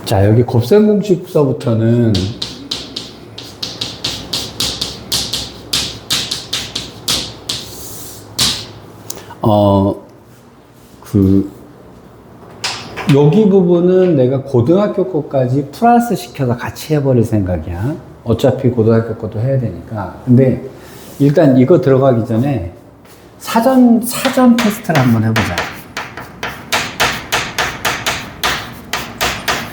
자, 여기 곱셈 공식서부터는 여기 부분은 내가 고등학교 거까지 플러스 시켜서 같이 해버릴 생각이야. 어차피 고등학교 것도 해야 되니까. 근데 일단 이거 들어가기 전에 사전 테스트를 한번 해보자.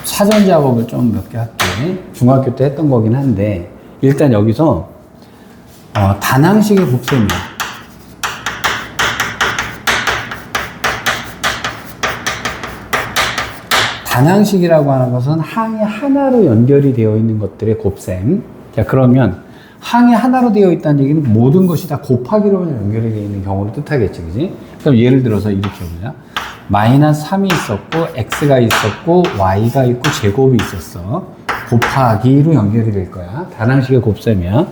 사전 작업을 좀 몇 개 할게. 중학교 때 했던 거긴 한데, 일단 여기서, 단항식의 곱셈이야. 단항식이라고 하는 것은 항이 하나로 연결이 되어 있는 것들의 곱셈. 자, 그러면 항이 하나로 되어 있다는 얘기는 모든 것이 다 곱하기로만 연결이 되어 있는 경우를 뜻하겠지, 그지? 그럼 예를 들어서 이렇게 보자. 마이너스 3이 있었고, x가 있었고, y가 있고, 제곱이 있었어. 곱하기로 연결이 될 거야. 단항식의 곱셈이야.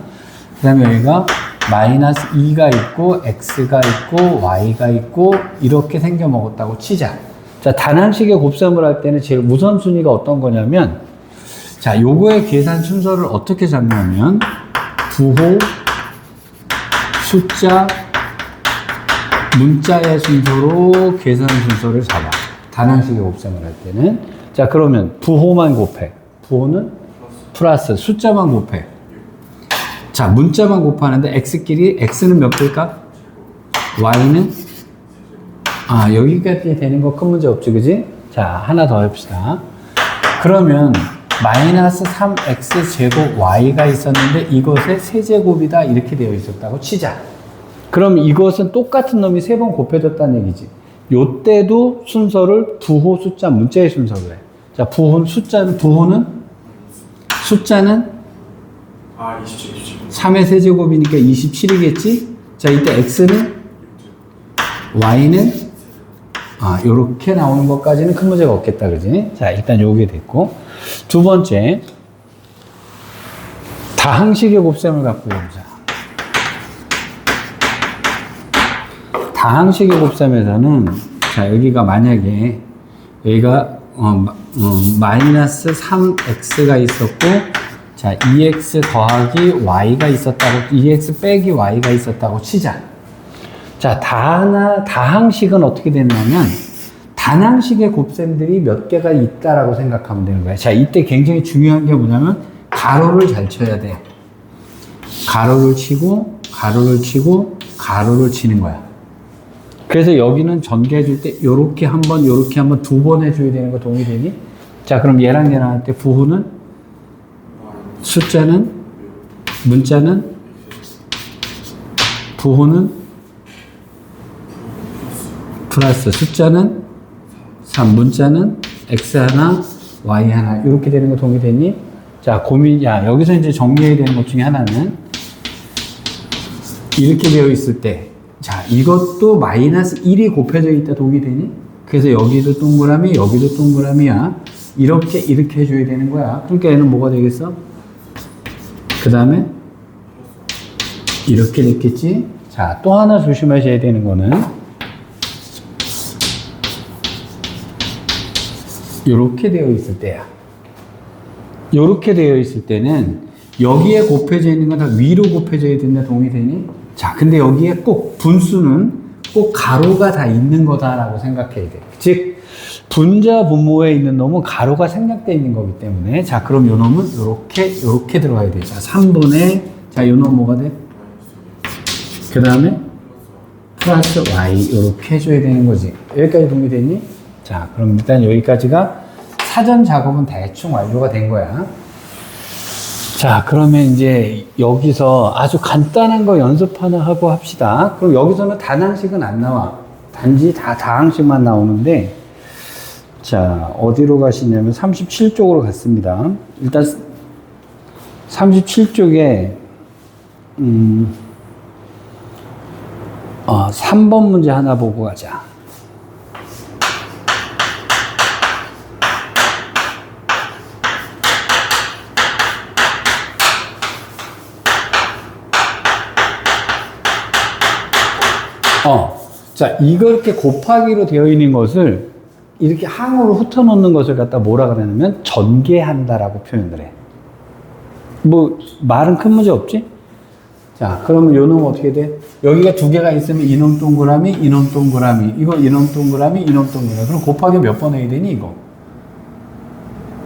그 다음에 여기가 마이너스 2가 있고, x가 있고, y가 있고, 이렇게 생겨 먹었다고 치자. 자, 단항식의 곱셈을 할 때는 제일 우선순위가 어떤 거냐면, 자, 요거의 계산 순서를 어떻게 잡냐면, 부호, 숫자, 문자의 순서로 계산 순서를 잡아. 단항식의 곱셈을 할 때는. 자, 그러면 부호만 곱해. 부호는 플러스, 숫자만 곱해. 자, 문자만 곱하는데 x는 몇 개일까? y는 여기까지 되는 거 큰 문제 없지, 그지? 자, 하나 더 해봅시다. 그러면 마이너스 3x 제곱 y가 있었는데 이것의 세제곱이다 이렇게 되어 있었다고 치자. 그럼 이것은 똑같은 놈이 3번 곱해졌다는 얘기지. 요때도 순서를 부호, 숫자, 문자의 순서로 해. 자, 부호는 숫자는 27. 3의 세제곱이니까 27이겠지? 자, 이때 x는 y는 요렇게 나오는 것까지는 큰 문제가 없겠다, 그지? 자, 일단 요게 됐고. 두 번째, 다항식의 곱셈을 갖고 해보자. 다항식의 곱셈에서는, 자, 여기가 만약에, 여기가, 마이너스 3x가 있었고, 자, 2x 더하기 y가 있었다고, 2x 빼기 y가 있었다고 치자. 자, 다항식은 어떻게 됐냐면, 단항식의 곱셈들이 몇 개가 있다라고 생각하면 되는 거야. 자, 이때 굉장히 중요한 게 뭐냐면, 가로를 잘 쳐야 돼. 가로를 치고, 가로를 치고, 가로를 치는 거야. 그래서 여기는 전개해 줄 때, 요렇게 한 번, 요렇게 한 번, 2번 해줘야 되는 거 동의되니? 자, 그럼 얘랑 얘랑 할 때, 부호는, 숫자는, 문자는, 부호는, 플러스 숫자는 3, 문자는 x 하나, y 하나 이렇게 되는 거 동의되니? 자, 여기서 이제 정리해야 되는 것 중에 하나는 이렇게 되어 있을 때, 자, 이것도 마이너스 1이 곱해져 있다 동의되니? 그래서 여기도 동그라미, 여기도 동그라미야. 이렇게 해줘야 되는 거야. 그러니까 얘는 뭐가 되겠어? 그 다음에 이렇게 됐겠지? 자, 또 하나 조심하셔야 되는 거는 요렇게 되어 있을 때야. 요렇게 되어 있을 때는 여기에 곱해져 있는 건 다 위로 곱해져야 된다 동의되니? 자, 근데 여기에 꼭 분수는 꼭 가로가 다 있는 거다라고 생각해야 돼. 즉, 분자 분모에 있는 놈은 가로가 생략되어 있는 거기 때문에. 자, 그럼 요 놈은 요렇게 들어가야 돼. 자, 3분의, 자, 요 놈 뭐가 돼? 그 다음에 플러스 y 요렇게 해줘야 되는 거지. 여기까지 동의되니? 자, 그럼 일단 여기까지가 사전 작업은 대충 완료가 된 거야. 자, 그러면 이제 여기서 아주 간단한 거 연습 하나 하고 합시다. 그럼 여기서는 단항식은 안 나와. 단지 다항식만 나오는데, 자, 어디로 가시냐면 37쪽으로 갔습니다. 일단 37쪽에 3번 문제 하나 보고 가자. 자, 이렇게 곱하기로 되어 있는 것을 이렇게 항으로 훑어놓는 것을 갖다 뭐라 그러냐면 전개한다라고 표현을 해. 뭐 말은 큰 문제 없지? 자, 그러면 요 놈은 어떻게 돼? 여기가 두 개가 있으면 이놈 동그라미, 이놈 동그라미, 이거 이놈 동그라미, 이놈 동그라미. 그럼 곱하기 몇 번 해야 되니, 이거?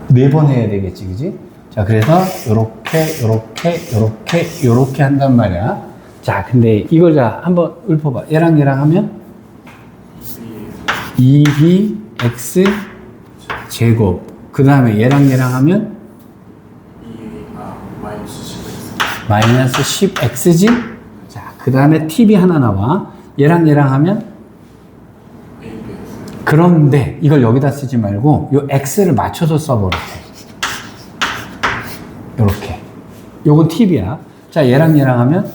4번 해야 되겠지, 그지? 자, 그래서 요렇게 한단 말이야. 자, 근데 이걸 자, 한번 읊어봐. 얘랑 하면 2bx 제곱. 그 다음에 얘랑 하면 마이너스 10x지? 자, 그 다음에 팁이 하나 나와. 얘랑 하면? 그런데 이걸 여기다 쓰지 말고 요 x를 맞춰서 써버려. 요렇게. 요건 팁이야. 자, 얘랑 하면?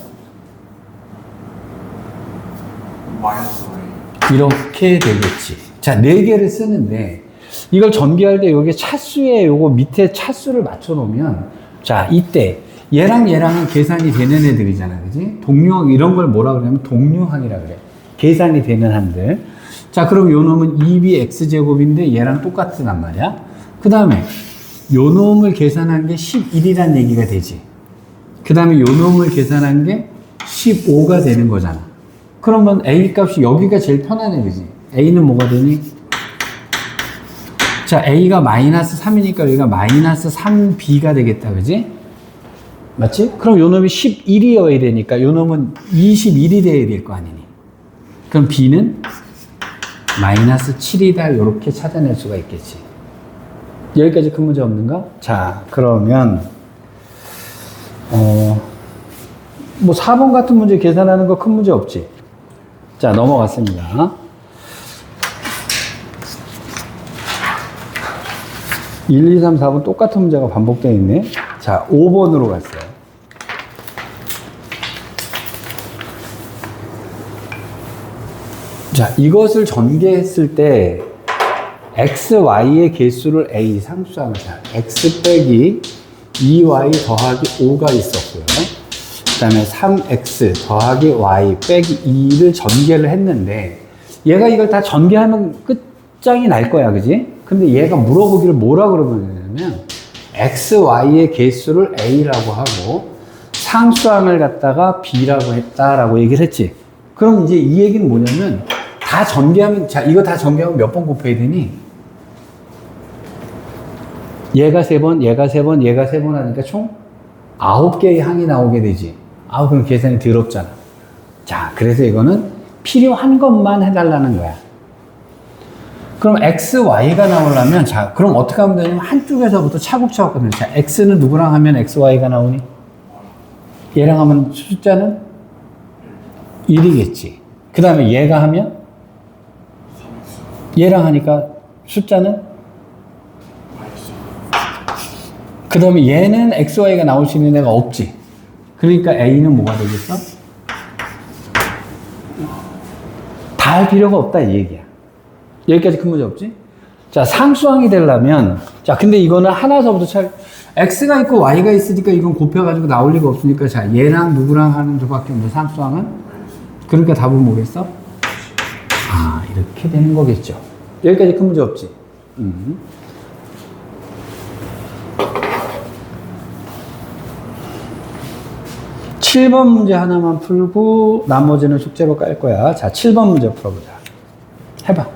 이렇게 되겠지. 자, 4개를 쓰는데 이걸 전개할 때 여기 차수에 요거 밑에 차수를 맞춰 놓으면 자, 이때 얘랑은 계산이 되는 애들이잖아. 그지? 동류항, 이런 걸 뭐라 그러냐면 동류항이라 그래. 계산이 되는 한들. 자, 그럼 요 놈은 2bx제곱인데 얘랑 똑같단 말이야. 그 다음에 요 놈을 계산한 게 11이란 얘기가 되지. 그 다음에 요 놈을 계산한 게 15가 되는 거잖아. 그러면 A 값이 여기가 제일 편하네, 그지? A는 뭐가 되니? 자, A가 마이너스 3이니까 여기가 마이너스 3B가 되겠다, 그지? 맞지? 그럼 요 놈이 11이어야 되니까 요 놈은 21이 돼야 될 거 아니니? 그럼 B는 마이너스 7이다, 요렇게 찾아낼 수가 있겠지. 여기까지 큰 문제 없는가? 자, 그러면 뭐 4번 같은 문제 계산하는 거 큰 문제 없지? 자, 넘어갔습니다. 1, 2, 3, 4번 똑같은 문제가 반복되어 있네. 자, 5번으로 갔어요. 자, 이것을 전개했을 때 x, y의 개수를 a 상수항을 x 빼기 2y 더하기 5가 있었고요. 그 다음에 3x 더하기 y 빼기 2를 전개를 했는데 얘가 이걸 다 전개하면 끝장이 날 거야, 그지? 근데 얘가 물어보기를 뭐라 그러냐면 x, y의 개수를 a라고 하고 상수항을 갖다가 b라고 했다라고 얘기를 했지. 그럼 이제 이 얘기는 뭐냐면 다 전개하면, 자, 이거 다 전개하면 몇 번 곱해야 되니? 얘가 3번, 얘가 3번, 얘가 3번 하니까 총 9개의 항이 나오게 되지. 그럼 계산이 더럽잖아. 자, 그래서 이거는 필요한 것만 해달라는 거야. 그럼 x, y가 나오려면, 자, 그럼 어떻게 하면 되냐면 한쪽에서부터 차곡차곡 하면, 자, x는 누구랑 하면 x, y가 나오니? 얘랑 하면 숫자는 1이겠지. 그 다음에 얘가 하면? 얘랑 하니까 숫자는? 그 다음에 얘는 x, y가 나올 수 있는 애가 없지. 그러니까 a는 뭐가 되겠어? 다 할 필요가 없다, 이 얘기야. 여기까지 큰 문제 없지? 자, 상수항이 되려면, 자, 근데 이거는 하나서부터 x가 있고 y가 있으니까 이건 곱해가지고 나올 리가 없으니까, 자, 얘랑 누구랑 하는 수밖에 없는 상수항은? 그러니까 답은 뭐겠어? 이렇게 되는 거겠죠. 여기까지 큰 문제 없지? 7번 문제 하나만 풀고 나머지는 숙제로 깔 거야. 자, 7번 문제 풀어보자. 해봐.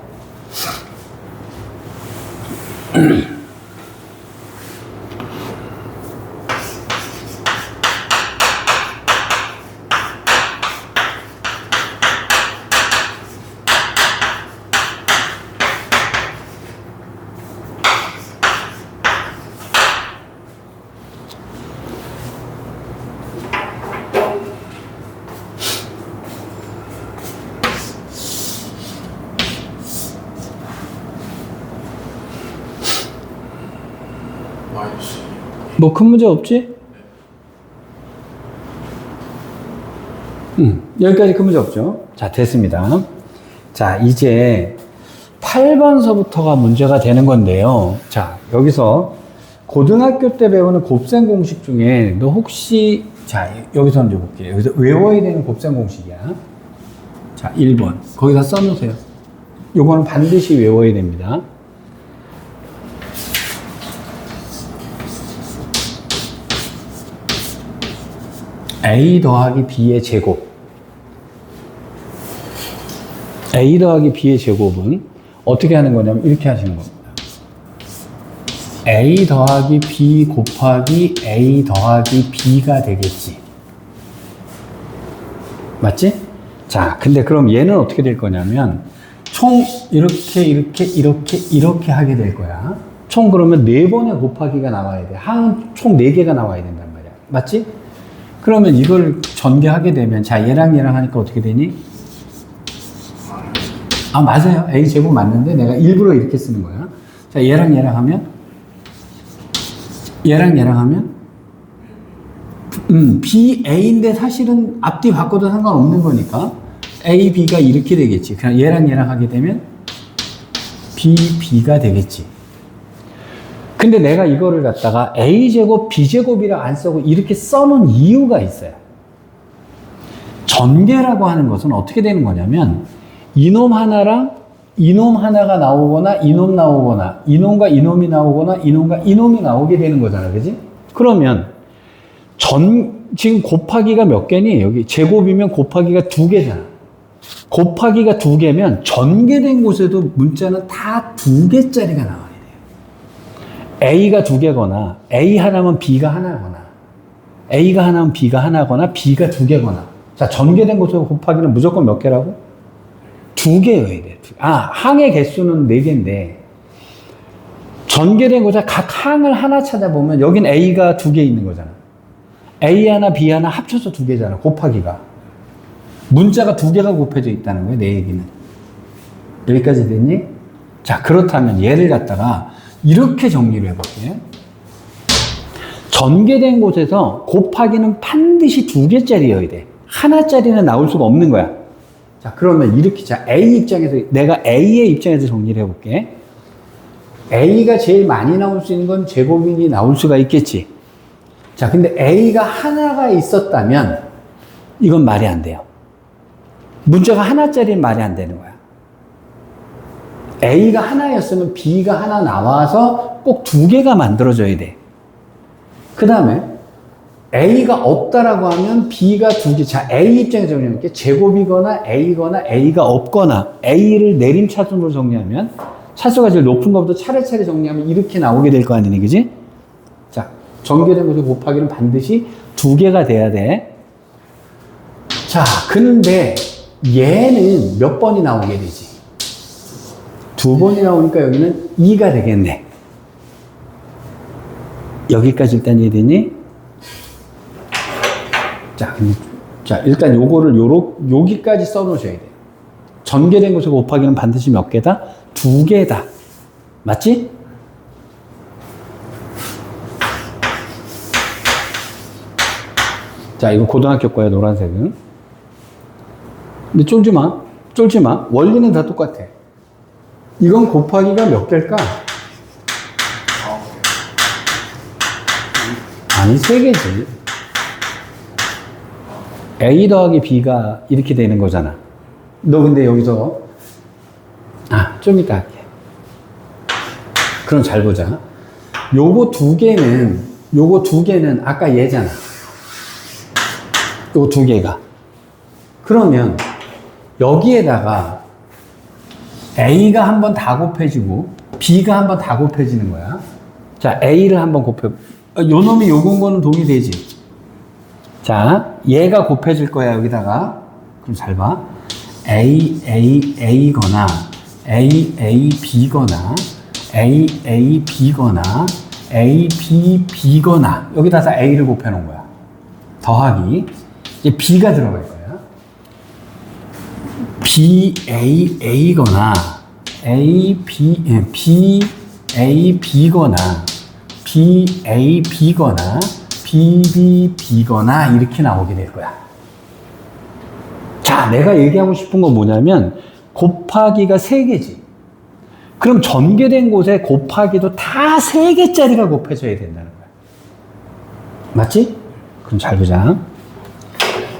뭐 큰 문제 없지? 여기까지 큰 문제 없죠? 자, 됐습니다. 자, 이제 8번서부터가 문제가 되는 건데요. 자, 여기서 고등학교 때 배우는 곱셈 공식 중에 너 혹시, 자, 여기서 먼저 볼게요. 여기서 외워야 되는 곱셈 공식이야. 자, 1번. 거기다 써놓으세요. 요거는 반드시 외워야 됩니다. A 더하기 B의 제곱. A 더하기 B의 제곱은 어떻게 하는 거냐면 이렇게 하시는 겁니다. A 더하기 B 곱하기 A 더하기 B가 되겠지. 맞지? 자, 근데 그럼 얘는 어떻게 될 거냐면 총 이렇게 하게 될 거야. 총 그러면 4번의 곱하기가 나와야 돼. 항은 총 4개가 나와야 된단 말이야. 맞지? 그러면 이걸 전개하게 되면 자, 얘랑 하니까 어떻게 되니? 아, 맞아요. A 제곱 맞는데 내가 일부러 이렇게 쓰는 거야. 자, 얘랑 하면 B, A인데 사실은 앞뒤 바꿔도 상관없는 거니까 A, B가 이렇게 되겠지. 그냥 얘랑 하게 되면 B, B가 되겠지. 근데 내가 이거를 갖다가 A제곱, B제곱이라 안 쓰고 이렇게 써놓은 이유가 있어요. 전개라고 하는 것은 어떻게 되는 거냐면 이놈 하나랑 이놈 하나가 나오거나 이놈 나오거나 이놈과 이놈이 나오거나 이놈과 이놈이 나오게 되는 거잖아. 그지? 그러면 지금 곱하기가 몇 개니? 여기 제곱이면 곱하기가 2개잖아. 곱하기가 2개면 전개된 곳에도 문자는 다 2개짜리가 나와야 돼요. A가 2개거나 A 하나면 B가 하나거나 A가 하나면 B가 하나거나 B가 2개거나. 자, 전개된 곳에 곱하기는 무조건 몇 개라고? 2개여야 돼. 항의 개수는 4개인데 전개된 곳에 각 항을 하나 찾아보면 여긴 A가 2개 있는 거잖아. A 하나 B 하나 합쳐서 2개잖아. 곱하기가. 문자가 2개가 곱해져 있다는 거예요. 내 얘기는. 여기까지 됐니? 자, 그렇다면 얘를 갖다가 이렇게 정리를 해볼게요. 전개된 곳에서 곱하기는 반드시 2개짜리여야 돼. 하나짜리는 나올 수가 없는 거야. 자, 그러면 이렇게, 자, A 입장에서, 내가 A의 입장에서 정리를 해볼게. A가 제일 많이 나올 수 있는 건 제곱인이 나올 수가 있겠지. 자, 근데 A가 하나가 있었다면, 이건 말이 안 돼요. 문자가 하나짜리는 말이 안 되는 거야. A가 하나였으면 B가 하나 나와서 꼭 2개가 만들어져야 돼. 그 다음에, A가 없다라고 하면 B가 2개. 자, A 입장에서 정리할게. 제곱이거나 A거나 A가 없거나 A를 내림차순으로 정리하면 차수가 제일 높은 것부터 차례차례 정리하면 이렇게 나오게 될 거 아니니, 그지? 자, 전개된 것에 곱하기는 반드시 2개가 돼야 돼. 자, 근데 얘는 몇 번이 나오게 되지? 2번이 나오니까 여기는 2가 되겠네. 여기까지 일단 이해되니? 자, 일단 요거를 여기까지 써놓으셔야 돼요. 전개된 곳에 곱하기는 반드시 몇 개다? 2개다. 맞지? 자, 이거 고등학교 거야, 노란색은. 근데 쫄지 마. 원리는 다 똑같아. 이건 곱하기가 몇 개일까? 아니, 3개지. A 더하기 B가 이렇게 되는 거잖아. 너 근데 여기서 좀 이따 할게. 그럼 잘 보자. 요거 2개는 아까 얘잖아. 요거 2개가. 그러면 여기에다가 A가 한 번 다 곱해지고 B가 한 번 다 곱해지는 거야. 자, A를 한번 요 놈이 요건 거는 동의되지. 자, 얘가 곱해질 거야, 여기다가. 그럼 잘 봐. A거나, B거나, B거나, B거나, 여기다 다 A를 곱해 놓은 거야. 더하기. 이제 B가 들어갈 거야. B거나, B거나, B거나, B거나 이렇게 나오게 될 거야. 자, 내가 얘기하고 싶은 건 뭐냐면 곱하기가 3개지. 그럼 전개된 곳에 곱하기도 다 3개짜리가 곱해져야 된다는 거야. 맞지? 그럼 잘 보자.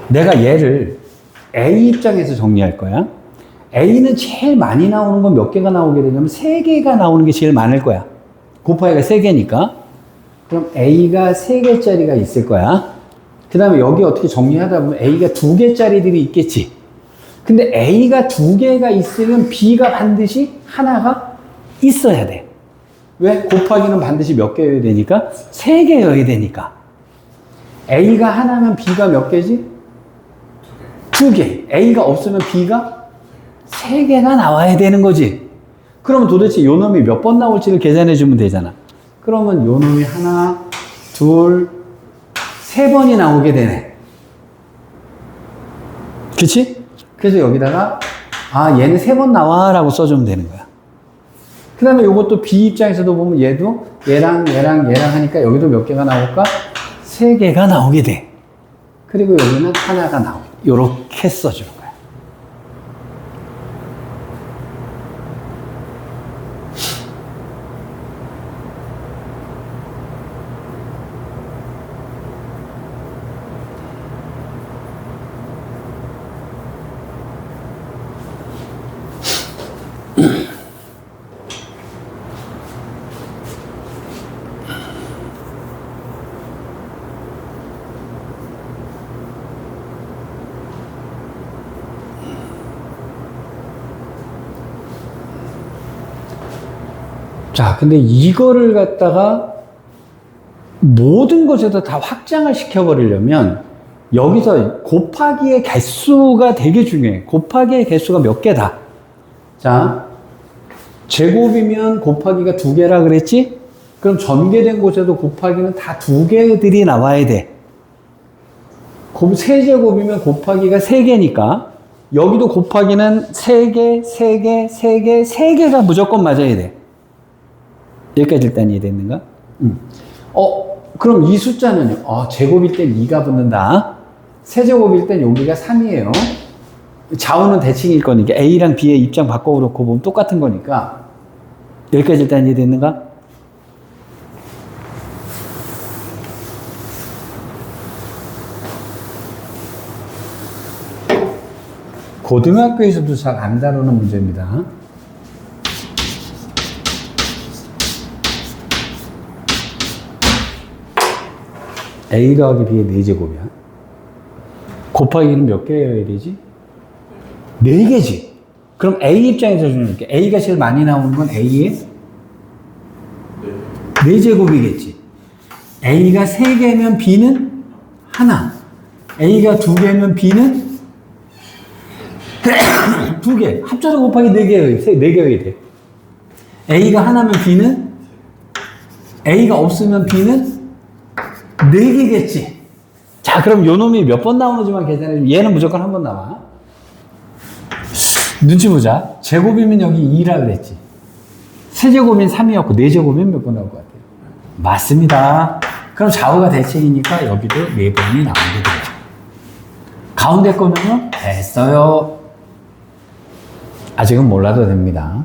내가 얘를 A 입장에서 정리할 거야. A는 제일 많이 나오는 건 몇 개가 나오게 되냐면 3개가 나오는 게 제일 많을 거야. 곱하기가 3개니까. 그럼 A가 3개짜리가 있을 거야. 그 그 다음에 여기 어떻게 정리하다 보면 A가 2개짜리들이 있겠지. 근데 A가 2개가 있으면 B가 반드시 하나가 있어야 돼. 왜? 곱하기는 반드시 몇 개여야 되니까? 3개여야 되니까. A가 하나면 B가 몇 개지? 2개. A가 없으면 B가 3개가 나와야 되는 거지. 그러면 도대체 요 놈이 몇 번 나올지를 계산해 주면 되잖아. 그러면 요 놈이 하나, 둘, 3번이 나오게 되네. 그치? 그래서 여기다가 얘는 3번 나와 라고 써주면 되는 거야. 그 다음에 요것도 B 입장에서도 보면 얘도 얘랑 하니까 여기도 몇 개가 나올까? 3개가 나오게 돼. 그리고 여기는 하나가 나오게. 요렇게 써주는 거야. 자, 근데 이거를 갖다가 모든 것에서 다 확장을 시켜버리려면 여기서 곱하기의 개수가 되게 중요해. 곱하기의 개수가 몇 개다. 자, 제곱이면 곱하기가 2개라 그랬지? 그럼 전개된 곳에도 곱하기는 다 2개들이 나와야 돼. 세제곱이면 곱하기가 3개니까 여기도 곱하기는 3개, 3개, 3개, 3개가 무조건 맞아야 돼. 여기까지 일단 이해됐는가? 그럼 이 숫자는요? 제곱일 땐 2가 붙는다. 세제곱일 땐 여기가 3이에요. 좌우는 대칭일 거니까 A랑 B의 입장 바꿔놓고 보면 똑같은 거니까 여기까지 일단 이해됐는가? 고등학교에서도 잘 안 다루는 문제입니다. A 더하기 B의 4제곱이야. 곱하기는 몇 개여야 되지? 4개지. 그럼 A 입장에서 주니까 A가 제일 많이 나오는 건 A의 4제곱이겠지. A가 3개면 B는 하나. A가 2개면 B는 2개. 합쳐서 곱하기 4개여야 돼. A가 하나면 B는 A가 없으면 B는 4개겠지. 자, 그럼 요 놈이 몇 번 나오는지만 계산해주면 얘는 무조건 한 번 나와. 눈치 보자. 제곱이면 여기 2라 그랬지. 세제곱이면 3이었고 4제곱이면 몇 번 나올 것 같아요? 맞습니다. 그럼 좌우가 대칭이니까 여기도 4번이 나오게 되죠. 가운데 거는요? 됐어요. 아직은 몰라도 됩니다.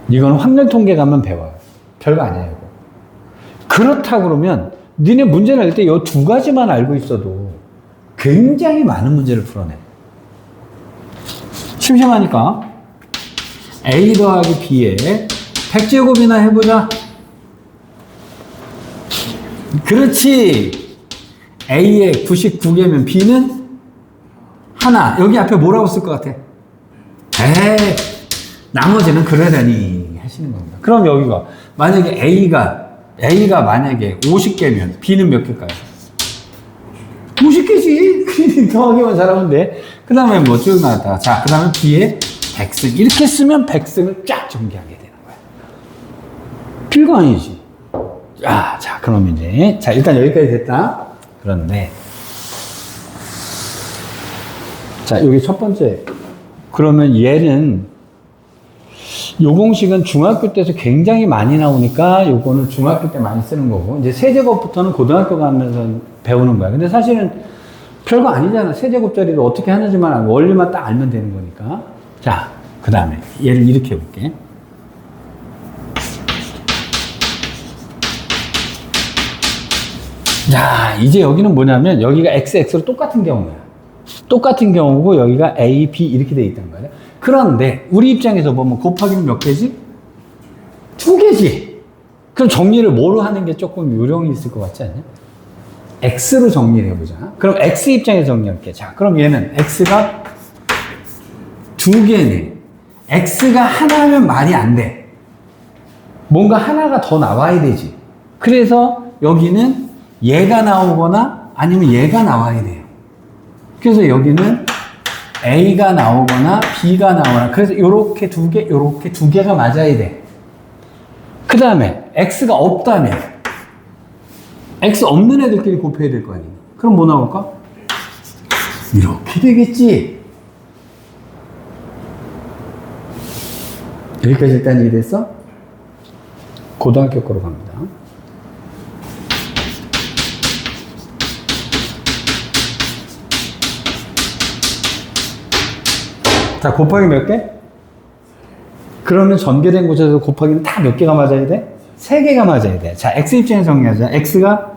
이거는 확률 통계 가면 배워요. 별거 아니에요. 이거. 그렇다 그러면 니네 문제 낼 때 이 2가지만 알고 있어도 굉장히 많은 문제를 풀어내. 심심하니까 A 더하기 B에 100제곱이나 해보자. 그렇지. A에 99개면 B는 하나. 여기 앞에 뭐라고 쓸 것 같아? 나머지는 그러려니 하시는 겁니다. 그럼 여기가 만약에 A가 만약에 50개면 B는 몇 개일까요? 50개지. 더하기만 잘하면 돼. 그 다음에 뭐 쭉 나왔다가 자, 그 다음에 B에 100승. 이렇게 쓰면 100승을 쫙 전개하게 되는 거야. 필거 아니지. 자, 그럼 이제 자, 일단 여기까지 됐다. 그런데 자, 여기 첫 번째. 그러면 얘는 요 공식은 중학교 때서 굉장히 많이 나오니까 요거는 중학교 때 많이 쓰는 거고 이제 세제곱부터는 고등학교 가면서 배우는 거야. 근데 사실은 별거 아니잖아. 세제곱짜리를 어떻게 하는지만 원리만 딱 알면 되는 거니까. 자, 그 다음에 얘를 이렇게 해볼게. 자, 이제 여기는 뭐냐면 여기가 x로 똑같은 경우야. 똑같은 경우고 여기가 a, b 이렇게 돼 있다는 거야. 그런데 우리 입장에서 보면 곱하기는 몇 개지? 2개지. 그럼 정리를 뭐로 하는 게 조금 요령이 있을 것 같지 않냐? x로 정리를 해보자. 그럼 x 입장에서 정리할게. 자, 그럼 얘는 x가 두 개네. x가 하나면 말이 안 돼. 뭔가 하나가 더 나와야 되지. 그래서 여기는 얘가 나오거나 아니면 얘가 나와야 돼요. 그래서 여기는 a가 나오거나 b가 나오거나, 그래서 요렇게 두 개, 요렇게 두 개가 맞아야 돼. 그 다음에 x가 없다면 x 없는 애들끼리 곱해야 될 거 아니에요. 그럼 뭐 나올까? 이렇게 되겠지. 여기까지 일단 이해됐어? 고등학교 거로 갑니다. 자, 곱하기 몇 개? 그러면 전개된 곳에서 곱하기는 다 몇 개가 맞아야 돼? 3개가 맞아야 돼. 자, x 입장에서 정리하자. x가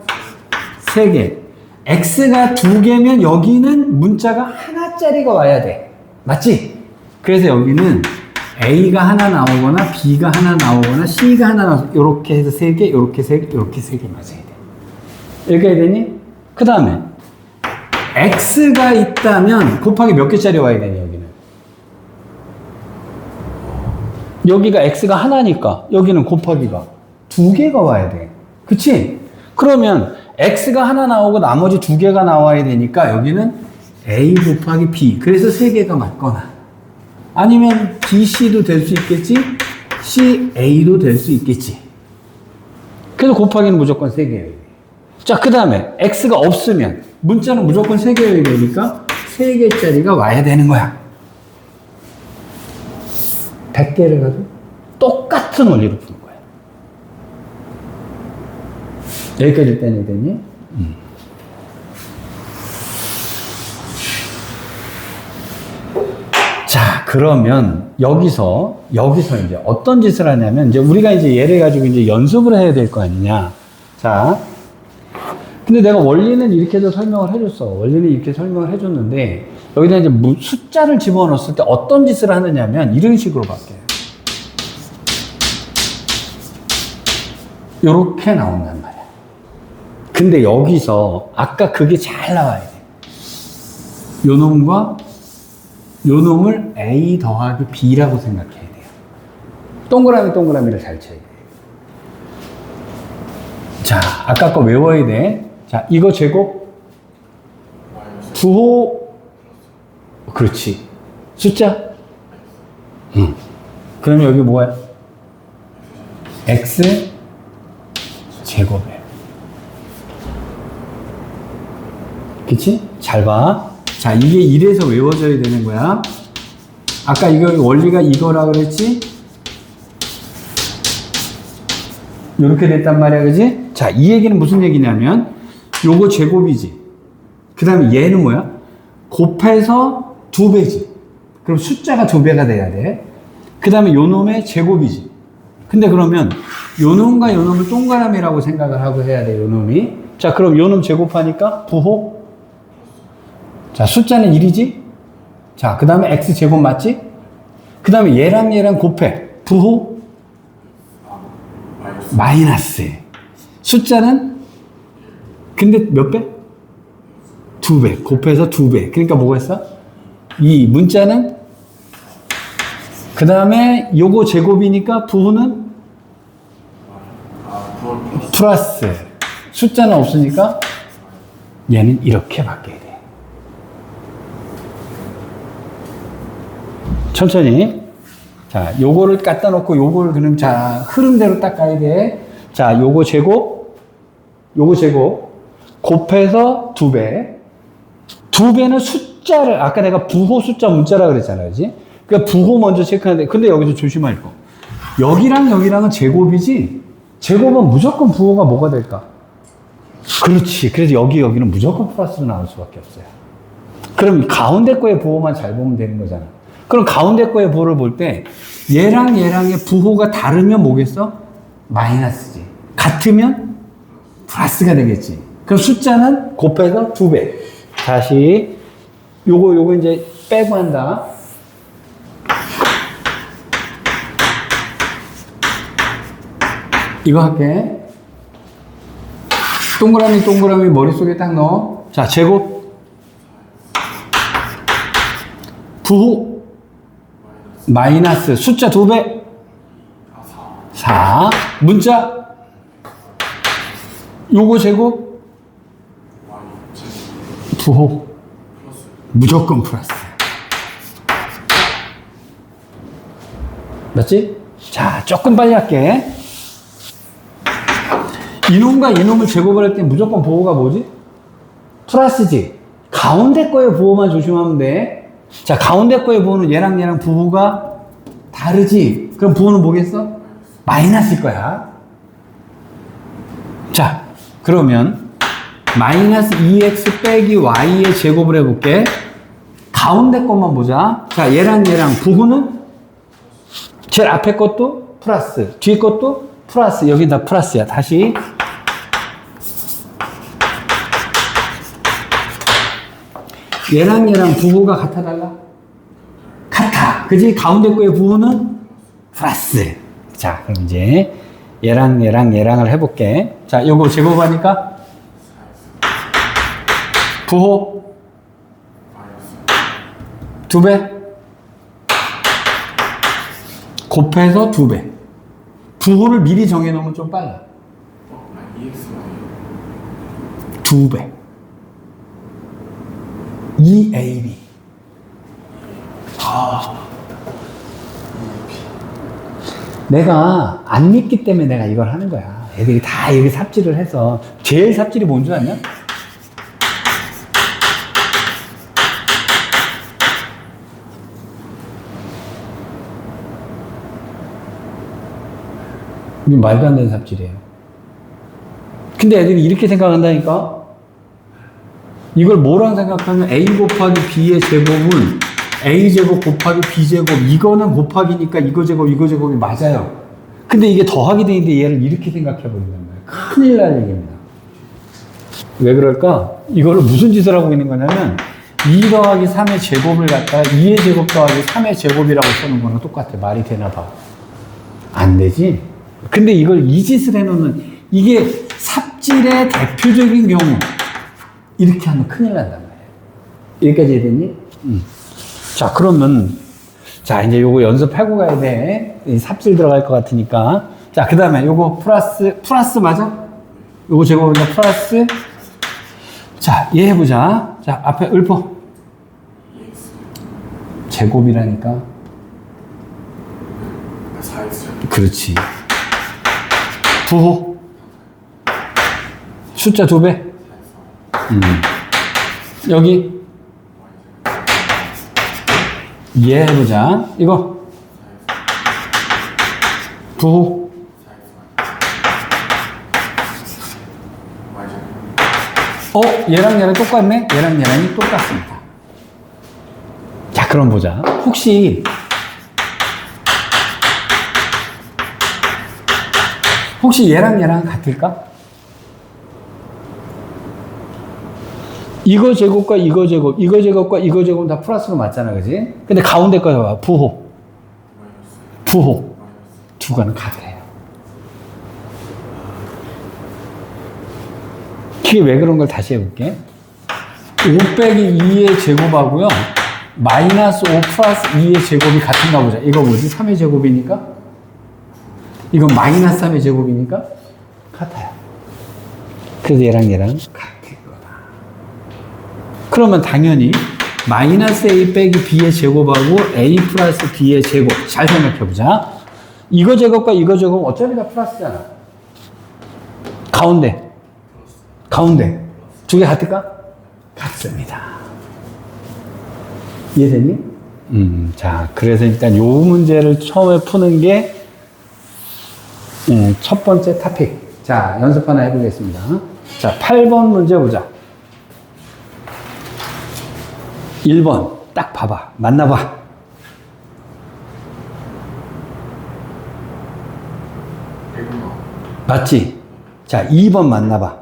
3개. x가 2개면 여기는 문자가 하나짜리가 와야 돼. 맞지? 그래서 여기는 a가 하나 나오거나 b가 하나 나오거나 c가 하나 나와서 이렇게 해서 3개, 이렇게 3개, 이렇게 3개 맞아야 돼. 여기까지 되니? 그 다음에 x가 있다면 곱하기 몇 개짜리 와야 되니, 여기는? 여기가 x가 하나니까 여기는 곱하기가 2개가 와야 돼. 그치? 그러면 x가 하나 나오고 나머지 2개가 나와야 되니까 여기는 a 곱하기 b. 그래서 3개가 맞거나 아니면 bc도 될 수 있겠지, ca도 될 수 있겠지. 그래서 곱하기는 무조건 3개여야 돼. 자, 그 다음에 x가 없으면 문자는 무조건 3개여야 되니까 3개짜리가 와야 되는 거야. 100개를 가도 똑같은 원리로 푸는 거야. 여기까지 일단 이해되니? 자, 그러면 여기서 이제 어떤 짓을 하냐면, 이제 우리가 이제 얘를 가지고 이제 연습을 해야 될 거 아니냐. 자, 근데 내가 원리는 이렇게도 설명을 해줬어. 원리는 이렇게 설명을 해줬는데, 여기다 이제 숫자를 집어넣었을 때 어떤 짓을 하느냐면, 이런 식으로 바뀌어요. 요렇게 나온단 말이야. 근데 여기서 아까 그게 잘 나와야 돼. 요 놈과 요 놈을 a 더하기 b라고 생각해야 돼요. 동그라미를 잘 쳐야 돼. 자, 아까 거 외워야 돼. 자, 이거 제곱 부호, 그렇지. 숫자? 응. 그러면 여기 뭐야? x 제곱이에요. 그치? 잘 봐. 자, 이게 이래서 외워져야 되는 거야. 아까 이거 원리가 이거라 그랬지? 요렇게 됐단 말이야, 그지? 자, 이 얘기는 무슨 얘기냐면, 요거 제곱이지. 그 다음에 얘는 뭐야? 곱해서 2배지. 그럼 숫자가 2배가 돼야 돼. 그 다음에 요 놈의 제곱이지. 근데 그러면 요 놈과 요 놈을 동그라미라고 생각을 하고 해야 돼, 요 놈이. 자, 그럼 요 놈 제곱하니까 부호. 자, 숫자는 1이지? 자, 그 다음에 x제곱 맞지? 그 다음에 얘랑 곱해. 부호? 마이너스. 숫자는? 근데 몇 배? 2배. 곱해서 2배. 그러니까 뭐가 있어? 2. 문자는? 그 다음에 요거 제곱이니까 부호는? 플러스. 숫자는 없으니까 얘는 이렇게 바뀌어야 돼. 천천히. 자, 요거를 갖다 놓고 요거를 그럼 자, 흐름대로 딱 가야 돼. 자, 요거 제곱 곱해서 2배. 2배는 숫자를, 아까 내가 부호 숫자 문자라 그랬잖아, 그지? 그러니까 부호 먼저 체크하는데, 근데 여기서 조심할 거. 여기랑은 제곱이지? 제곱은 무조건 부호가 뭐가 될까? 그렇지. 그래서 여기는 무조건 플러스로 나올 수밖에 없어요. 그럼 가운데 거의 부호만 잘 보면 되는 거잖아. 그럼 가운데 거의 부호를 볼 때 얘랑의 부호가 다르면 뭐겠어? 마이너스지. 같으면 플러스가 되겠지. 그럼 숫자는 곱해서 2배. 다시 요거 이제 빼고 한다. 이거 할게. 동그라미 동그라미 머릿속에 딱 넣어. 자, 제곱. 부호. 마이너스 숫자 2배. 4. 문자. 요거 제곱. 부호. 무조건 플러스. 맞지? 자, 조금 빨리 할게. 이놈과 이놈을 제곱을 할 때 무조건 부호가 뭐지? 플러스지. 가운데 거의 부호만 조심하면 돼. 자, 가운데 거의 부호는 얘랑 얘랑 부호가 다르지. 그럼 부호는 뭐겠어? 마이너스일 거야. 자, 그러면 마이너스 2x 빼기 y의 제곱을 해볼게. 가운데 것만 보자. 자, 얘랑 얘랑 부호는 제일 앞에 것도 플러스, 뒤에 것도 플러스. 여기다 플러스야. 다시. 얘랑 얘랑 부호가 같아 달라? 같아. 그지? 가운데 거의 부호는 플러스. 자, 그럼 이제 얘랑 얘랑 얘랑을 해볼게. 자, 요거 제곱하니까 부호 2배 곱해서 2배. 부호를 미리 정해놓으면 좀 빨라. 2배. 2ab. 내가 안 믿기 때문에 내가 이걸 하는 거야. 애들이 다 여기 삽질을 해서. 제일 삽질이 뭔 줄 아냐? 이게 말도 안 되는 삽질이에요. 근데 애들이 이렇게 생각한다니까? 이걸 뭐랑 생각하면 a 곱하기 b의 제곱은 a제곱 곱하기 b제곱, 이거는 곱하기니까 이거 제곱이 맞아요. 근데 이게 더하기 돼 있는데 얘를 이렇게 생각해 버린단 말이에요. 큰일 날 얘기입니다. 왜 그럴까? 이거를 무슨 짓을 하고 있는 거냐면 2 더하기 3의 제곱을 갖다가 2의 제곱 더하기 3의 제곱이라고 쓰는 거랑 똑같아. 말이 되나 봐. 안 되지? 근데 이걸 이 짓을 해놓는, 이게 삽질의 대표적인 경우. 이렇게 하면 큰일 난단 말이에요. 여기까지 해야 되니? 자, 그러면, 자, 이제 요거 연습하고 가야 돼. 삽질 들어갈 것 같으니까. 자, 그 다음에 요거 플러스 맞아? 요거 제곱이니까 플러스. 자, 얘 해보자. 자, 앞에 읊어. 제곱이라니까. 그렇지. 부호. 숫자 2배. 여기 얘 해보자. 이거 부호. 얘랑 얘랑 똑같네? 얘랑 얘랑이 똑같습니다. 자, 그럼 보자. 혹시 얘랑 얘랑 같을까? 이거 제곱과 이거 제곱, 이거 제곱과 이거 제곱은 다 플러스로 맞잖아, 그지? 근데 가운데 거 봐봐. 부호. 두 가는 같아요. 이게 왜 그런 걸 다시 해볼게. 5 빼기 2의 제곱하고요. 마이너스 5 플러스 2의 제곱이 같은가 보자. 이거 뭐지? 3의 제곱이니까? 이건 마이너스 3의 제곱이니까? 같아요. 그래서 얘랑 같은 거다. 그러면 당연히 마이너스 a 빼기 b의 제곱하고 a 플러스 b의 제곱. 잘 생각해보자. 이거 제곱과 이거 제곱 어차피 다 플러스잖아. 가운데. 두 개 같을까? 같습니다. 이해되니? 자, 그래서 일단 요 문제를 처음에 푸는 게 첫 번째 토픽. 자, 연습 하나 해보겠습니다. 자, 8번 문제 보자. 1번 딱 봐봐. 만나봐. 맞지? 자, 2번 만나봐.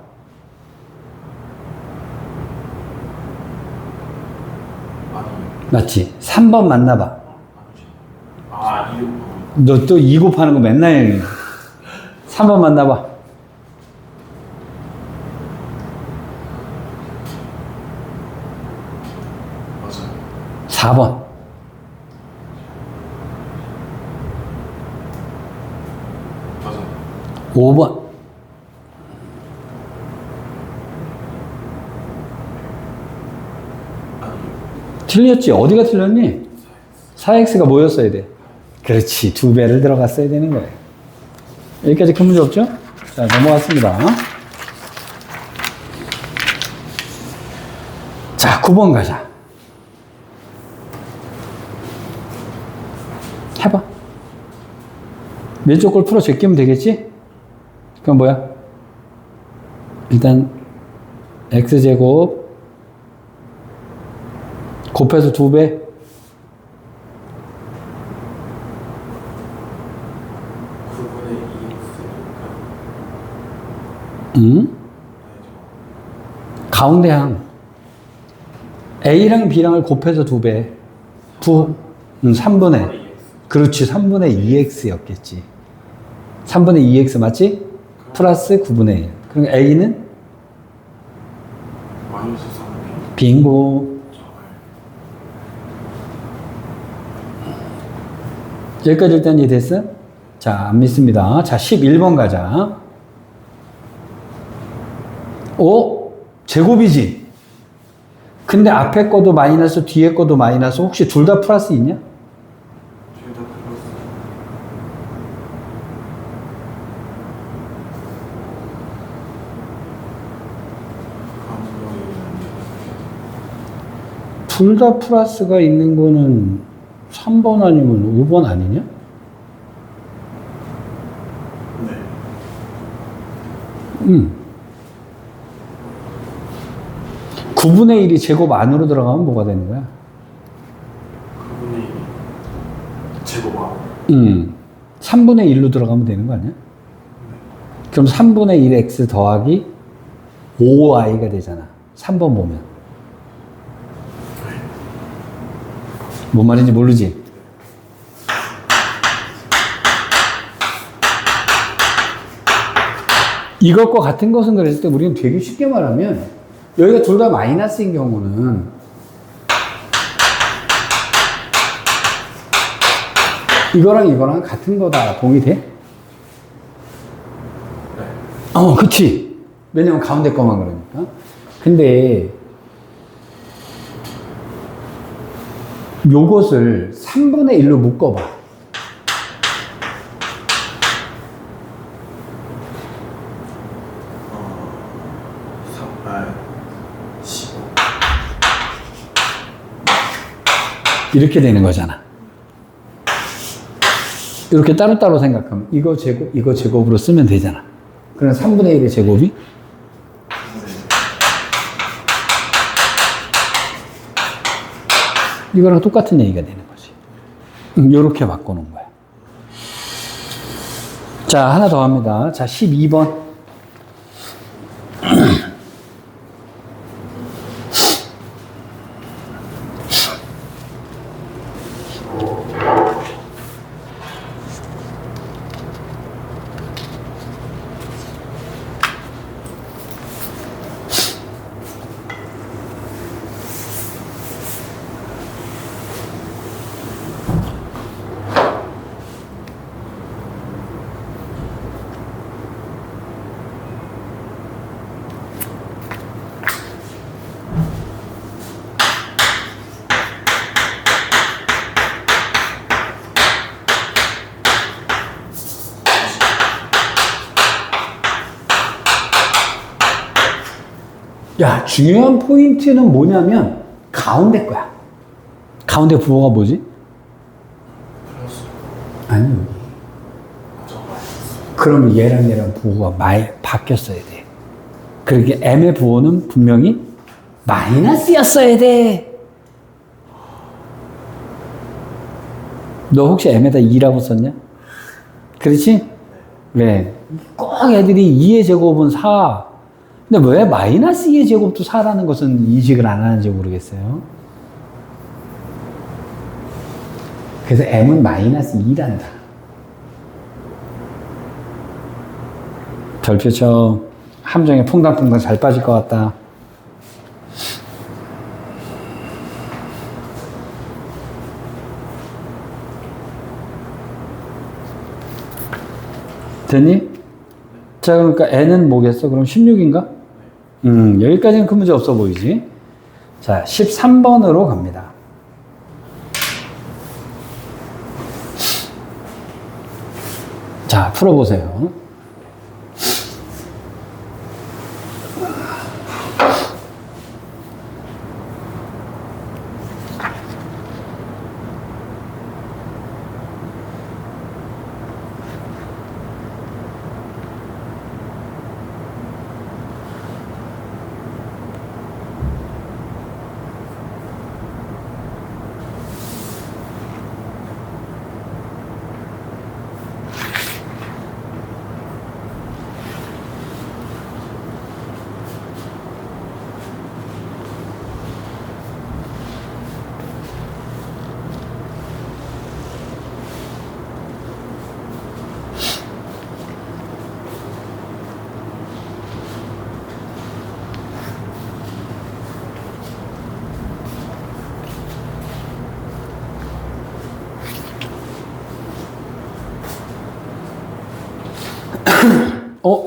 맞지? 3번 만나봐. 너 또 2 곱하는 거 맨날 3번 만나봐. 4번. 5번. 틀렸지. 어디가 틀렸니? 4x가 뭐였어야 돼? 그렇지. 2배를 들어갔어야 되는 거예요. 여기까지 큰 문제 없죠? 자, 넘어갔습니다. 자, 9번 가자. 해봐. 왼쪽 걸 풀어 제끼면 되겠지? 그럼 뭐야? 일단 x제곱 곱해서 2배. 가운데 항 A랑 B랑을 곱해서 2배. 3분의. 그렇지. 3분의 2x였겠지. 3분의 2x 맞지? 플러스 9분의 1. 그럼 A는? 빙고. 여기까지 일단 이해됐어? 자, 안 믿습니다. 자, 11번 가자. 제곱이지? 근데 앞에 거도 마이너스, 뒤에 거도 마이너스, 혹시 둘 다 플러스 있냐? 둘 다 플러스. 둘 다 플러스가 있는 거는 3번 아니면 5번 아니냐? 네. 9분의 1이 제곱 안으로 들어가면 뭐가 되는 거야? 9분의 1이 제곱 안. 3분의 1로 들어가면 되는 거 아니야? 그럼 3분의 1x 더하기 5y가 되잖아. 3번 보면. 뭔 말인지 모르지? 이것과 같은 것은 그랬을 때 우리는 되게 쉽게 말하면 여기가 둘 다 마이너스인 경우는 이거랑 이거랑 같은 거다. 동의돼? 네. 그치. 왜냐면 가운데 거만 그러니까. 근데 요것을 3분의 1로 묶어봐. 15. 이렇게 되는 거잖아. 이렇게 따로따로 생각하면 이거 제곱, 이거 제곱으로 쓰면 되잖아. 그럼 3분의 1의 제곱이 이거랑 똑같은 얘기가 되는 거지. 이렇게 바꿔놓은 거야. 자, 하나 더 합니다. 자, 12번. 야, 중요한 포인트는 뭐냐면 가운데 거야. 가운데 부호가 뭐지? 플러스. 아니, 여기. 그러면 얘랑 부호가 바뀌었어야 돼. 그러게 m의 부호는 분명히 마이너스였어야 돼. 너 혹시 m에다 2라고 썼냐? 그렇지? 왜? 꼭 애들이 2의 제곱은 4. 근데 왜 마이너스 2의 제곱도 4라는 것은 인식을 안 하는지 모르겠어요. 그래서 m은 마이너스 2란다. 별표 쳐. 함정에 퐁당퐁당 잘 빠질 것 같다. 됐니? 자, 그러니까 n은 뭐겠어? 그럼 16인가? 여기까지는 큰 문제 없어 보이지? 자, 13번으로 갑니다. 자, 풀어보세요.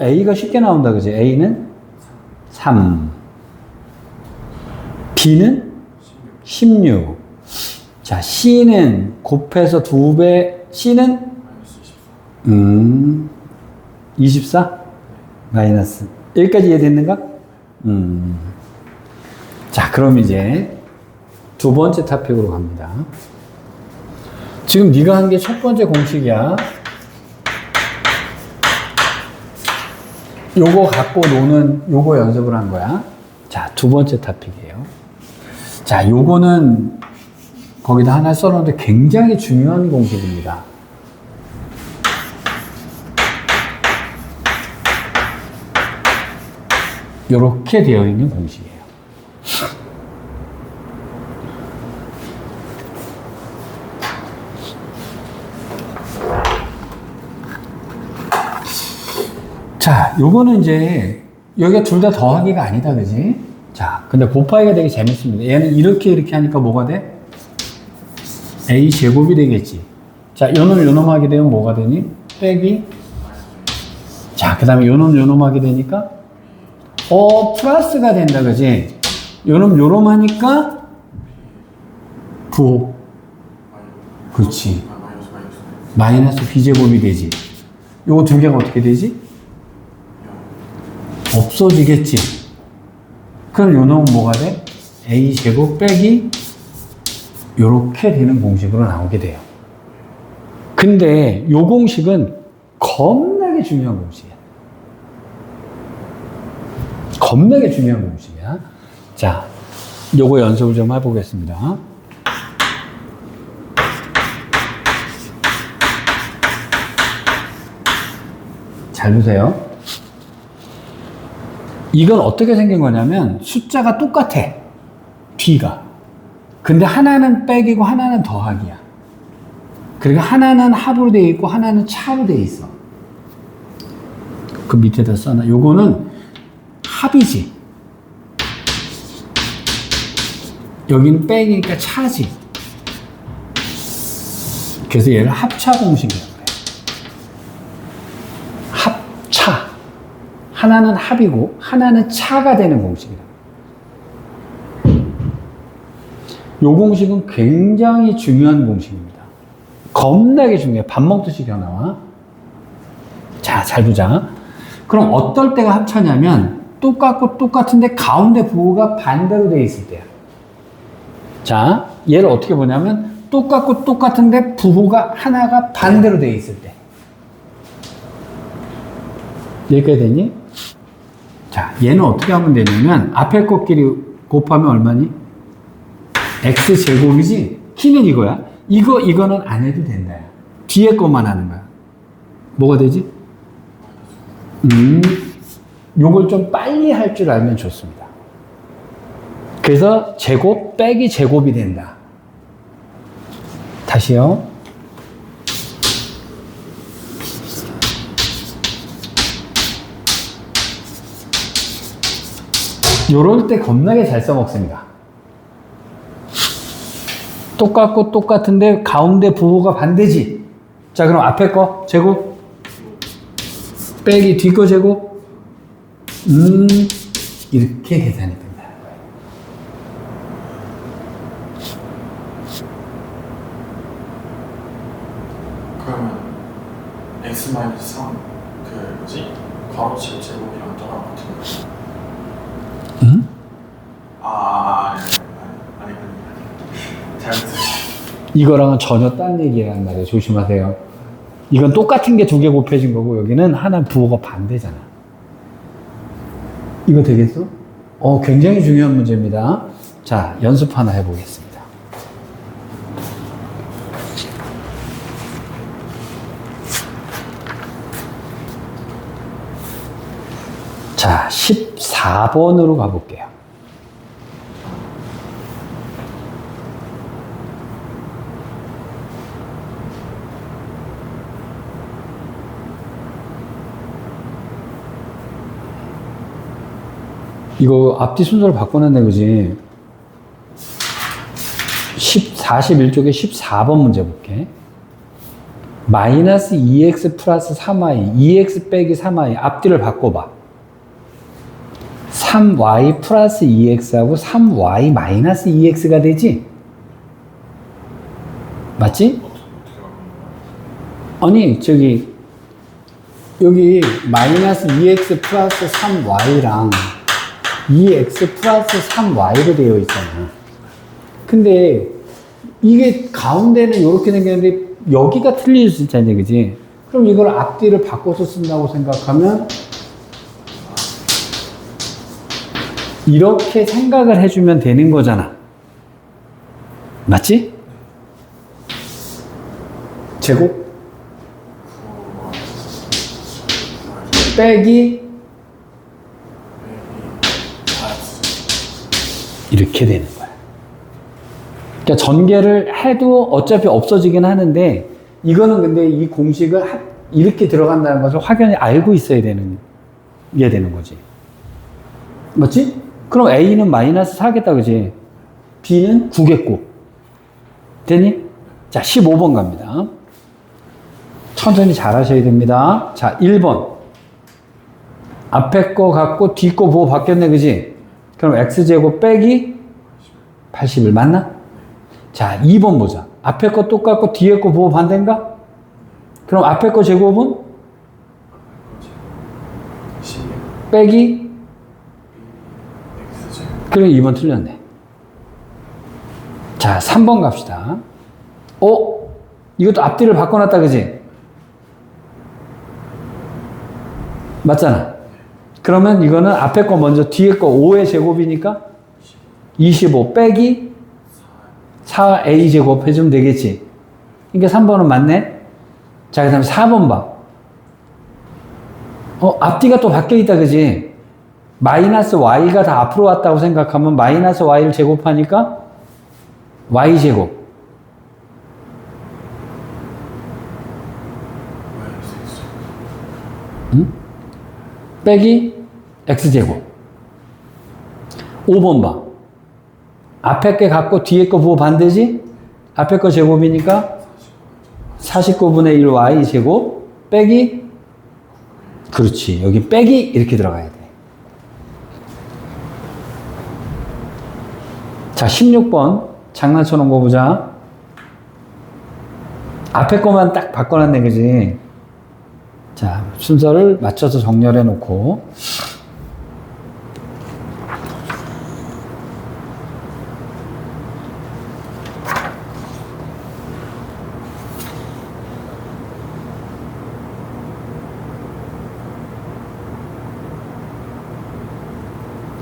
A가 쉽게 나온다, 그지? A는 3. B는 16. 자, C는 곱해서 2배, C는? 마이너스 24. 24? 마이너스. 여기까지 이해됐는가? 자, 그럼 이제 두 번째 토픽으로 갑니다. 지금 네가 한 게 첫 번째 공식이야. 요거 갖고 노는 요거 연습을 한 거야. 자, 두 번째 토픽이에요. 자, 요거는 거기다 하나 써놓는데 굉장히 중요한 공식입니다. 요렇게 되어 있는 공식이에요. 자, 요거는 이제 여기가 둘 다 더하기가 아니다, 그지? 자, 근데 곱하기가 되게 재밌습니다. 얘는 이렇게 하니까 뭐가 돼? A 제곱이 되겠지. 자, 요놈 하게 되면 뭐가 되니? 빼기. 자, 그 다음에 요놈 하게 되니까 플러스가 된다, 그지? 요놈 하니까 부호. 그렇지. 마이너스 B제곱이 되지. 요거 두 개가 어떻게 되지? 없어지겠지. 그럼 요 놈은 뭐가 돼? A제곱 빼기 요렇게 되는 공식으로 나오게 돼요. 근데 요 공식은 겁나게 중요한 공식이야. 겁나게 중요한 공식이야. 자, 요거 연습을 좀 해보겠습니다. 잘 보세요. 이건 어떻게 생긴 거냐면 숫자가 똑같아. B가. 근데 하나는 빼기고 하나는 더하기야. 그러니까 하나는 합으로 되어 있고 하나는 차로 되어 있어. 그 밑에다 써놔. 요거는 합이지. 여기는 빼기니까 차지. 그래서 얘를 합차 공식이라고 그래. 합차. 하나는 합이고 하나는 차가 되는 공식이다. 이 공식은 굉장히 중요한 공식입니다. 겁나게 중요해. 밥 먹듯이 나와. 자, 잘 보자. 그럼 어떨 때가 합차냐면 똑같고 똑같은데 가운데 부호가 반대로 되어 있을 때야. 자, 얘를 어떻게 보냐면 똑같고 똑같은데 부호가 하나가 반대로 되어 있을 때. 여기까지 되니? 자, 얘는 어떻게 하면 되냐면 앞에 것끼리 곱하면 얼마니? X제곱이지? 키는 이거야. 이거는 안 해도 된다. 뒤에 것만 하는 거야. 뭐가 되지? 요걸 좀 빨리 할 줄 알면 좋습니다. 그래서 제곱 빼기 제곱이 된다. 다시요. 요럴 때 겁나게 잘 써먹습니다. 똑같고 똑같은데 가운데 부호가 반대지. 자, 그럼 앞에 거 제곱 빼기 뒷거 제곱? 이렇게 계산이 된다는 거예요. 그러면 x 마이너스 3 그 뭐지? 괄호치고 제곱이랑 똑같은 거지? 응? 아니 잘못했어. 이거랑은 전혀 딴 얘기란 말이에요. 조심하세요. 이건 똑같은 게 두 개 곱해진 거고 여기는 하나 부호가 반대잖아. 이거 되겠어? 굉장히 중요한 문제입니다. 자, 연습 하나 해보겠습니다. 자, 14번으로 가볼게요. 이거 앞뒤 순서를 바꿔놨네, 그지? 41쪽에 14번 문제 볼게. 마이너스 2x 플러스 3y, 2x 빼기 3y, 앞뒤를 바꿔봐. 3y 플러스 2x하고 3y 마이너스 2x가 되지? 맞지? 아니, 여기 마이너스 2x 플러스 3y랑 2x 플러스 3y로 되어 있잖아. 근데 이게 가운데는 이렇게 생겼는데 여기가 틀릴 수 있잖아, 그지? 그럼 이걸 앞뒤를 바꿔서 쓴다고 생각하면 이렇게 생각을 해주면 되는 거잖아. 맞지? 제곱 빼기 이렇게 되는 거야. 그러니까 전개를 해도 어차피 없어지긴 하는데 이거는 근데 이 공식을 이렇게 들어간다는 것을 확연히 알고 있어야 되는 게 되는 거지. 맞지? 그럼 A는 마이너스 4겠다, 그지? B는 9겠고. 되니? 자, 15번 갑니다. 천천히 잘 하셔야 됩니다. 자, 1번. 앞에 거 갖고 뒤 거 부호 바뀌었네, 그지? 그럼 X제곱 빼기 81 맞나? 자, 2번 보자. 앞에 거 똑같고 뒤에 거 부호 반대인가? 그럼 앞에 거 제곱은? 빼기? 그럼 2번 틀렸네. 자, 3번 갑시다. 이것도 앞뒤를 바꿔놨다, 그지? 맞잖아. 그러면 이거는 앞에 거 먼저 뒤에 거 5의 제곱이니까 25 빼기 4a 제곱 해주면 되겠지. 그러니까 3번은 맞네. 자, 그 다음에 4번 봐. 앞뒤가 또 바뀌어 있다, 그지? 마이너스 y가 다 앞으로 왔다고 생각하면 마이너스 y를 제곱하니까 y 제곱. 응? 빼기 x제곱. 5번 봐. 앞에 게 갖고 뒤에 거 부호 반대지? 앞에 거 제곱이니까 49분의 1 y제곱 빼기 그렇지. 여기 빼기 이렇게 들어가야 돼. 자, 16번 장난쳐 놓은 거 보자. 앞에 거만 딱 바꿔놨네, 그지? 자, 순서를 맞춰서 정렬해 놓고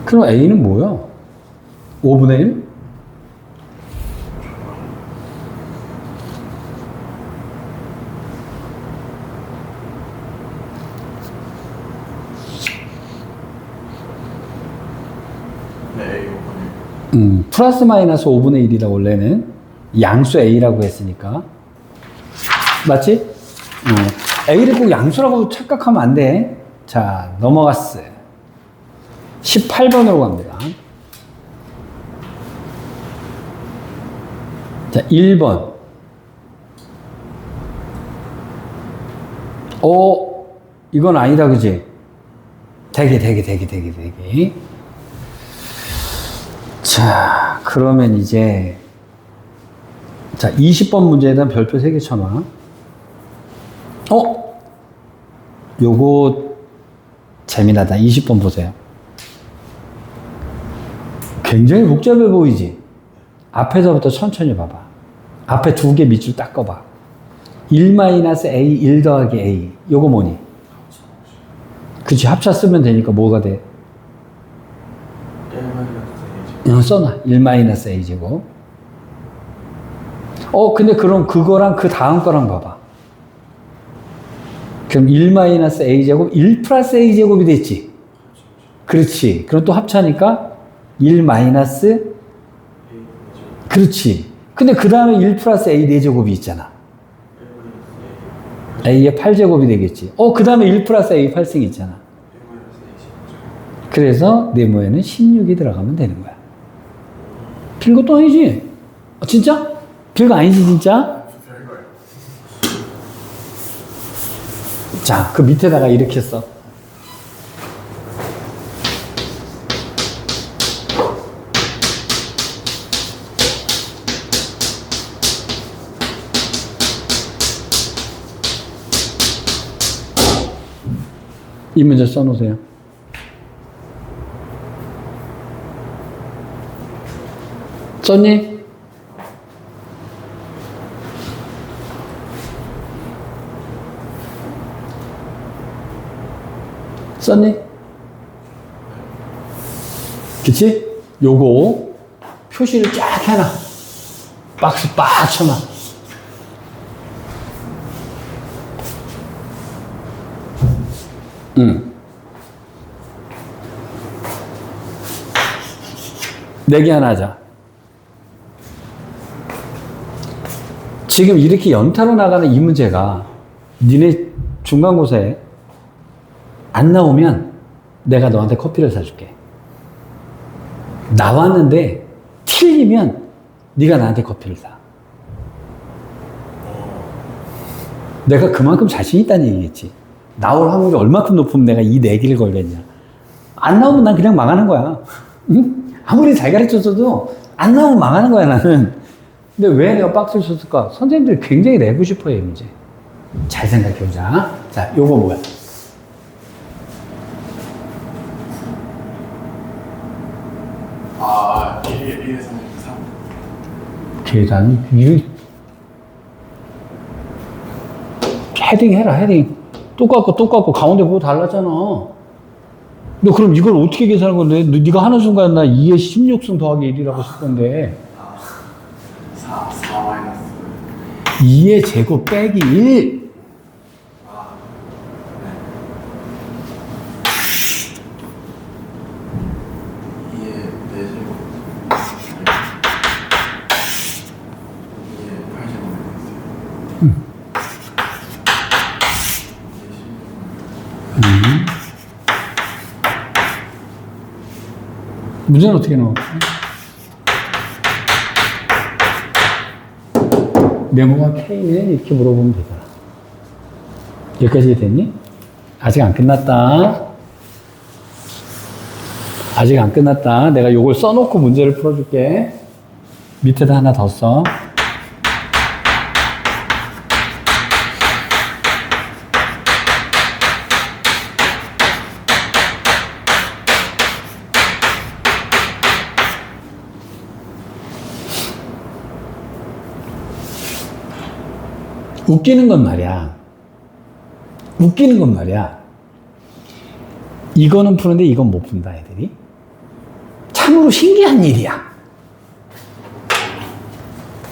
그럼 A는 뭐야? 5분의 1? 네, 5분의 1. 플러스 마이너스 5분의 1이다, 원래는. 양수 A라고 했으니까. 맞지? A를 꼭 양수라고 착각하면 안 돼. 자, 넘어갔어. 18번으로 갑니다. 자, 1번. 이건 아니다, 그지? 대기. 자, 그러면 이제, 자, 20번 문제에 대한 별표 3개 쳐놔. 요거 재미나다. 20번 보세요. 굉장히 복잡해 보이지? 앞에서부터 천천히 봐봐. 앞에 2개 밑줄 딱 꺼봐. 1-A, 1 더하기 A. 요거 뭐니? 그치, 합차 쓰면 되니까 뭐가 돼? 1-A 써놔. 1-A 제곱. 근데 그럼 그거랑 그 다음 거랑 봐봐. 그럼 1-A 제곱, 1 플러스 A 제곱이 됐지? 그렇지. 그럼 또 합차니까 1 마이너스 그렇지. 근데 그 다음에 1 플러스 A 4제곱이 있잖아. A의 8제곱이 되겠지. 그 다음에 1 플러스 A 8승이 있잖아. 그래서 네모에는 16이 들어가면 되는 거야. 별것도 아니지? 진짜? 별거 아니지, 진짜? 별거예요. 자, 그 밑에다가 이렇게 써. 이 문제 써놓으세요. 썼니? 썼니? 그치? 요거 표시를 쫙 해놔. 박스 빡 쳐놔. 내기 하나 하자. 지금 이렇게 연타로 나가는 이 문제가 니네 중간고사에 안 나오면 내가 너한테 커피를 사줄게. 나왔는데 틀리면 네가 나한테 커피를 사. 내가 그만큼 자신 있다는 얘기겠지. 나올 확률이 얼마큼 높으면 내가 이 내기를 걸겠냐. 안 나오면 난 그냥 망하는 거야. 응? 아무리 잘 가르쳐줘도 안 나오면 망하는 거야, 나는. 근데 왜 내가 박스를 쳤을까? 선생님들이 굉장히 내고 싶어요, 이 문제. 잘 생각해보자. 자, 요거 뭐야? 아, 1에서 3. 계산, 헤딩 해라, 헤딩. 똑같고, 가운데 뭐 달랐잖아. 너 그럼 이걸 어떻게 계산한 건데? 네가 하는 순간 나 2에 16승 더하기 1이라고 쓸 건데. 4 마이너스 2의 제곱 빼기 1. 아, 네. 2의 4제곱 2의 8제곱 문제는 어떻게 나와? 네모가 K는 이렇게 물어보면 되잖아. 여기까지 됐니? 아직 안 끝났다. 아직 안 끝났다. 내가 요걸 써놓고 문제를 풀어줄게. 밑에다 하나 더 써. 웃기는 건 말이야. 이거는 푸는데 이건 못 푼다, 애들이. 참으로 신기한 일이야.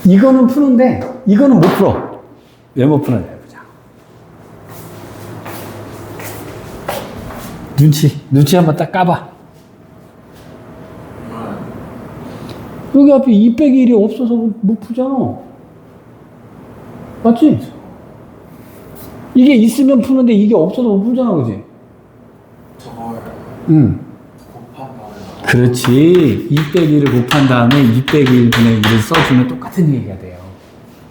이거는 푸는데 이거는 못 풀어. 왜 못 푸는지 해보자. 눈치 한번 딱 까봐. 여기 앞에 2 빼기 1이 없어서 못 푸잖아. 맞지? 이게 있으면 푸는데 이게 없어서 못 풀잖아, 그지? 저걸 응. 곱한 다음에 그렇지. 2 빼기 1을 곱한 다음에 2 빼기 1분의 1을 써주면 똑같은 얘기가 돼요.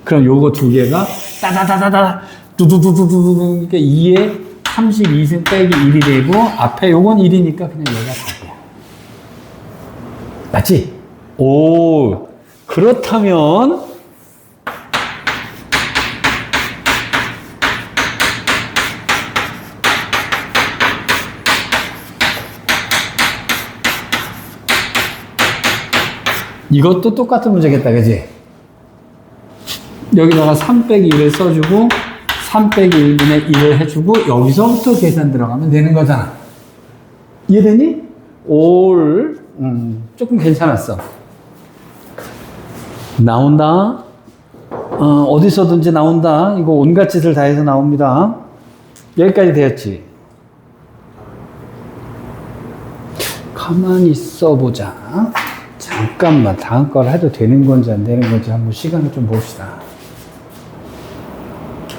그럼 요거 두 개가 따다다다다 두두두두두 이렇게 2의 32승 빼기 1이 되고 앞에 요건 1이니까 그냥 여기가 답이야. 맞지? 오, 그렇다면 이것도 똑같은 문제겠다, 그지? 여기다가 3 빼기 1을 써주고 3 빼기 1분의 1을 해주고 여기서부터 계산 들어가면 되는 거잖아. 이해되니? 올 조금 괜찮았어. 나온다. 어디서든지 나온다. 이거 온갖 짓을 다 해서 나옵니다. 여기까지 되었지. 가만히 있어보자. 잠깐만 다음 걸 해도 되는 건지 안 되는 건지 한번 시간을 좀 봅시다.